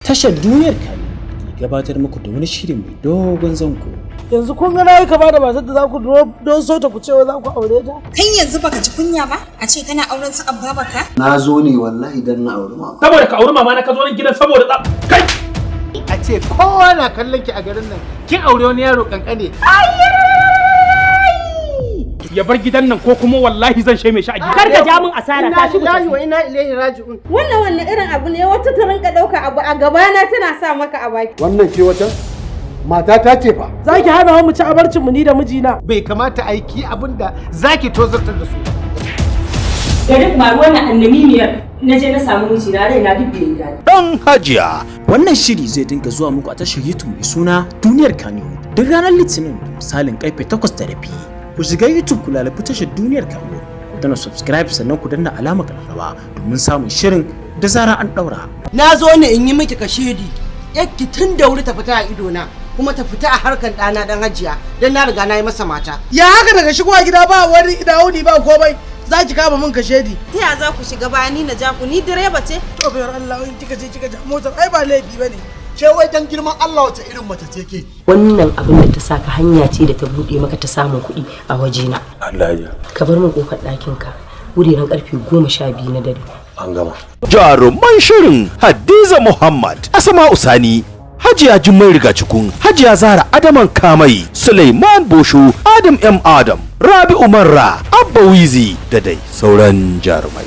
tashar duniyar Kano ke gabatar muku da wani shiri mai dogon zango. Yanzu kun ga nayi kama da matar da za ku don so ta ku cewa za ku aure ta? Kai yanzu baka ji kunya ba? A ce kana auren su abba baka? Na zo ne wallahi dan na auri mama. Saboda ka auri mama na ka zo nan gidan saboda kai. A ce kowa na kallon ki a garin nan. Kin aure wani yaro kankane. Ya bar gidan nan ko kuma wallahi zan sheme shi a gida. Kar ka ja min asara ta shi. Inna lillahi wa inna ilaihi raji'un. Wannan irin abu ne wata ta rinka dauka abu a gabana tana sa maka a baki. Wannan ce wata mata ta ce fa. Za ki hana mu ci abarcin mu ni da mijina. Bai kamata aiki abinda zaki tozartar da su. Garin ma wannan annamimiyar na je na samu mijina raina duk bai gani. Dan Hajiya. Wannan shiri zai dinga zuwa muku a tashar YouTube mai suna Duniyar Kano duk ranar Litinin da misalin karfe 8:30. Ku shiga YouTube ku lalabi tashar Duniyar Kano, ku dana subscribe sannan ku danna alamar ƙararrawa domin samun shirin da zarar an daura. Na zo ne in yi miki kashedi. Yakki tun da wuri ta fita a idona kuma ta fita a harkan ɗana dan Hajiya dan na riga na yi masa mata. Ya haka daga shigowa gida ba wani idauni ba komai. Za ki kama min kashedi. Ta ya za ku shiga bayani na ja ku ni direba ce? To bayar Allah in kika je kika ja motar ai ba laifi bane. Ke wai dan girman Allah wace irin mace ce ke? Wannan abin da ta saka hanya ce da ta bude maka ta samun kuɗi a wajena. Allah ya. Ka bar min kofar ɗakin ka wuraren karfe 12 na dare. An gama. Jaruman shirin Hadiza Muhammad, Asma'u Sani, Hajiya Jummai Rigacikun, Hajiya Zara Adaman Kamai, Suleiman Bosho, Adam M. Adam, Rabi'u Marra, Abba Wizi da dai sauran jarumai.